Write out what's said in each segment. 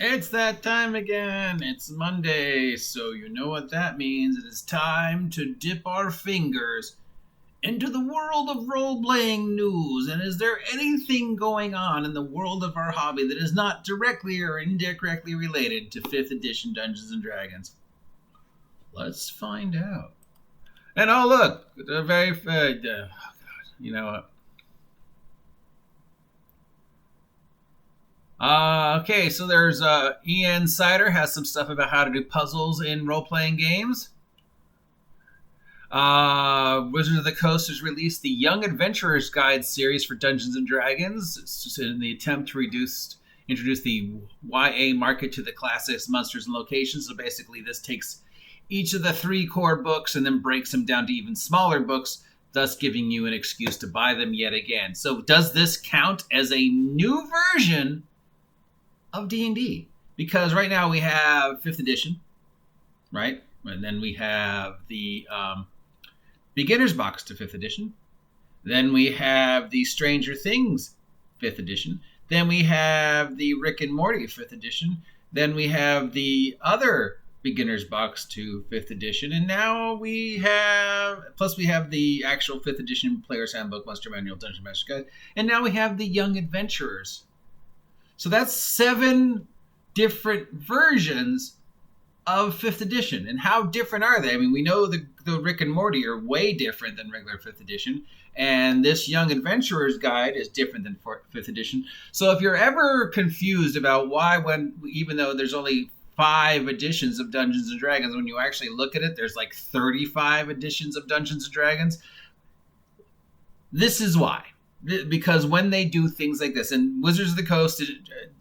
It's that time again. It's Monday, so you know what that means. It is time to dip our fingers into the world of role-playing news. And is there anything going on in the world of our hobby that is not directly or indirectly related to 5th edition Dungeons & Dragons? Let's find out. And oh look, the very you know what? Okay, so there's Ian Sider has some stuff about how to do puzzles in role-playing games. Wizards of the Coast has released the Young Adventurer's Guide series for Dungeons & Dragons. It's in the attempt to introduce the YA market to the classics, monsters, and locations. So basically this takes each of the 3 core books and then breaks them down to even smaller books, thus giving you an excuse to buy them yet again. So does this count as a new version of D&D? Because right now we have 5th edition, right? And then we have the beginner's box to 5th edition. Then we have the Stranger Things 5th edition. Then we have the Rick and Morty 5th edition. Then we have the other beginner's box to 5th edition. And now we have the actual 5th edition Player's Handbook, Monster Manual, Dungeon Master Guide. And now we have the Young Adventurers. So that's 7 different versions of 5th edition. And how different are they? I mean, we know the Rick and Morty are way different than regular 5th edition. And this Young Adventurer's Guide is different than 5th edition. So if you're ever confused about why, even though there's only 5 editions of Dungeons & Dragons, when you actually look at it, there's like 35 editions of Dungeons & Dragons. This is why. Because when they do things like this, and Wizards of the Coast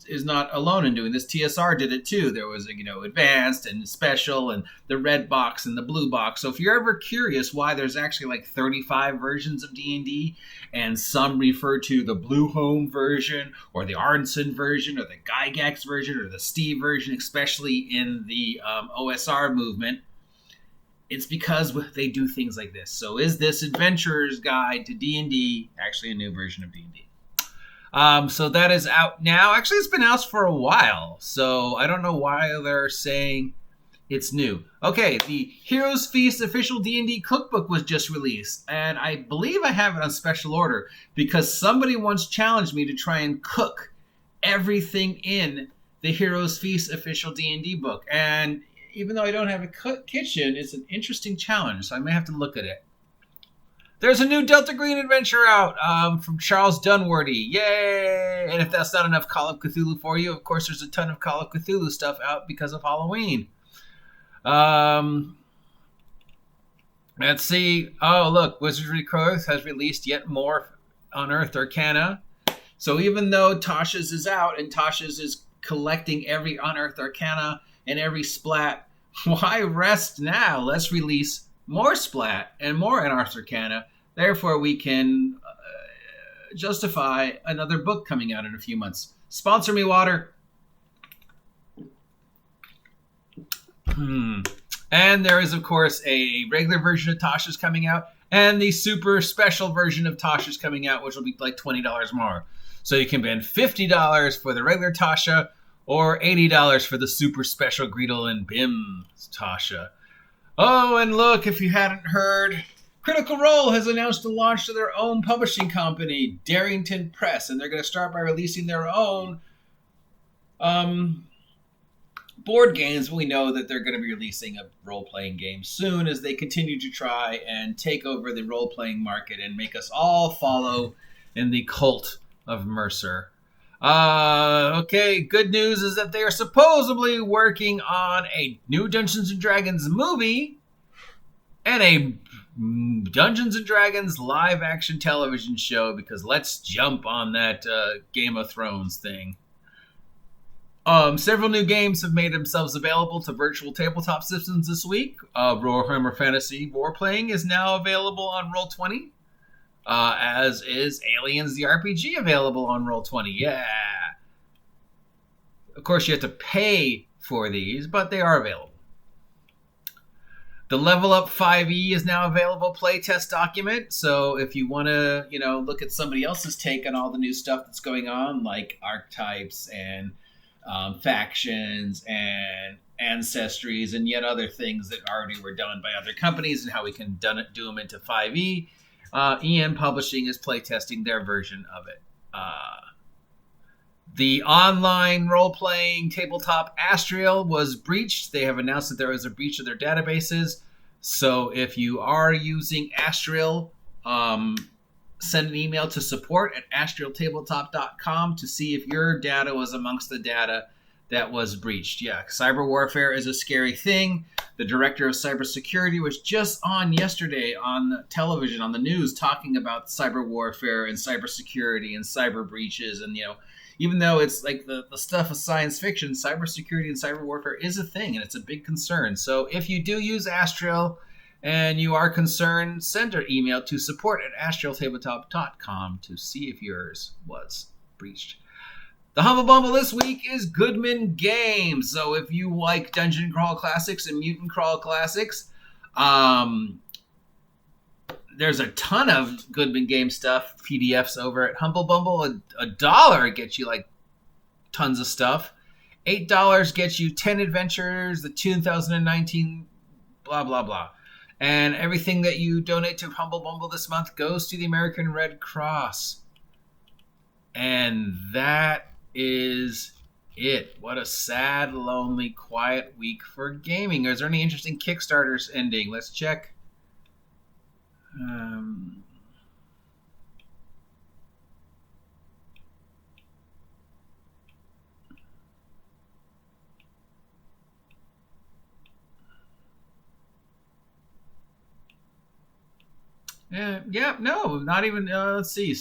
is not alone in doing this. TSR did it too. There was, advanced and special and the red box and the blue box. So if you're ever curious why there's actually like 35 versions of D&D, and some refer to the Blue Home version or the Arnson version or the Gygax version or the Steve version, especially in the OSR movement, it's because they do things like this. So is this Adventurer's Guide to D&D actually a new version of D&D? So that is out now. Actually, it's been out for a while. So I don't know why they're saying it's new. Okay, the Heroes Feast official D&D cookbook was just released. And I believe I have it on special order because somebody once challenged me to try and cook everything in the Heroes Feast official D&D book. And even though I don't have a kitchen, it's an interesting challenge, so I may have to look at it. There's a new Delta Green adventure out from Charles Dunworthy. Yay! And if that's not enough Call of Cthulhu for you, of course there's a ton of Call of Cthulhu stuff out because of Halloween. Let's see. Oh, look, Wizards of the Coast has released yet more Unearthed Arcana. So even though Tasha's is out and Tasha's is collecting every Unearthed Arcana and every splat, why rest now? Let's release more splat and more Unearthed Arcana. Therefore, we can justify another book coming out in a few months. Sponsor me, water. And there is, of course, a regular version of Tasha's coming out, and the super special version of Tasha's coming out, which will be like $20 more. So you can spend $50 for the regular Tasha, or $80 for the super special Greedle and Bim Tasha. Oh, and look, if you hadn't heard, Critical Role has announced the launch of their own publishing company, Darrington Press, and they're going to start by releasing their own board games. We know that they're going to be releasing a role-playing game soon as they continue to try and take over the role-playing market and make us all follow in the cult of Mercer. Okay, good news is that they are supposedly working on a new Dungeons & Dragons movie and a Dungeons & Dragons live-action television show, because let's jump on that Game of Thrones thing. Several new games have made themselves available to virtual tabletop systems this week. Warhammer Fantasy Warplaying is now available on Roll20. As is Aliens the RPG available on Roll20. Yeah. Of course, you have to pay for these, but they are available. The Level Up 5e is now available playtest document. So if you want to, look at somebody else's take on all the new stuff that's going on, like archetypes and factions and ancestries and yet other things that already were done by other companies and how we can do them into 5e. EN Publishing is playtesting their version of it. The online role-playing tabletop Astriel was breached. They have announced that there was a breach of their databases. So if you are using Astriel, send an email to support@astrieltabletop.com to see if your data was amongst the data that was breached. Yeah, cyber warfare is a scary thing. The director of cybersecurity was just on yesterday on television, on the news, talking about cyber warfare and cybersecurity and cyber breaches. And, even though it's like the stuff of science fiction, cybersecurity and cyber warfare is a thing, and it's a big concern. So if you do use Astriel and you are concerned, send an email to support@astrieltabletop.com to see if yours was breached. The Humble Bumble this week is Goodman Games. So if you like Dungeon Crawl Classics and Mutant Crawl Classics, there's a ton of Goodman Games stuff, PDFs over at Humble Bumble. $1 gets you like tons of stuff. $8 gets you 10 adventures, the 2019 blah, blah, blah. And everything that you donate to Humble Bumble this month goes to the American Red Cross. And that is it. What a sad, lonely, quiet week for gaming. Is there any interesting Kickstarters ending? Let's check. Not even. Let's see.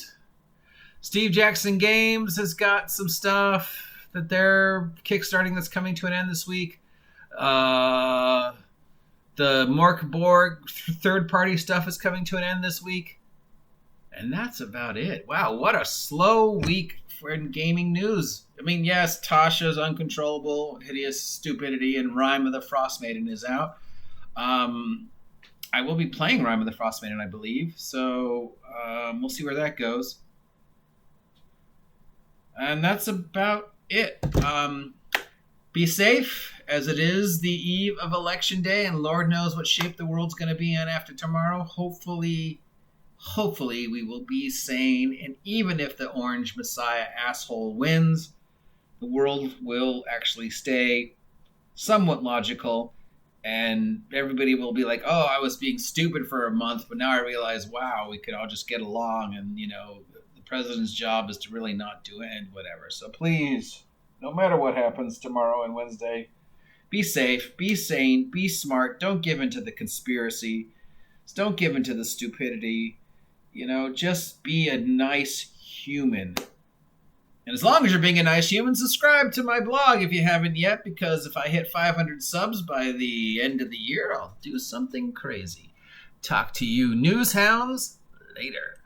Steve Jackson Games has got some stuff that they're kickstarting that's coming to an end this week. The Mork Borg third-party stuff is coming to an end this week. And that's about it. Wow, what a slow week for gaming news. I mean, yes, Tasha's Uncontrollable Hideous Stupidity and Rime of the Frost Maiden is out. I will be playing Rime of the Frost Maiden, I believe. So we'll see where that goes. And that's about it. Be safe, as it is the eve of Election Day, and Lord knows what shape the world's going to be in after tomorrow. Hopefully we will be sane, and even if the Orange Messiah asshole wins, the world will actually stay somewhat logical, and everybody will be like, oh, I was being stupid for a month, but now I realize, wow, we could all just get along, and, the president's job is to really not do it and whatever. So please, no matter what happens tomorrow and Wednesday, be safe, be sane, be smart. Don't give in to the conspiracy. Don't give in to the stupidity. Just be a nice human. And as long as you're being a nice human, subscribe to my blog if you haven't yet, because if I hit 500 subs by the end of the year, I'll do something crazy. Talk to you news hounds later.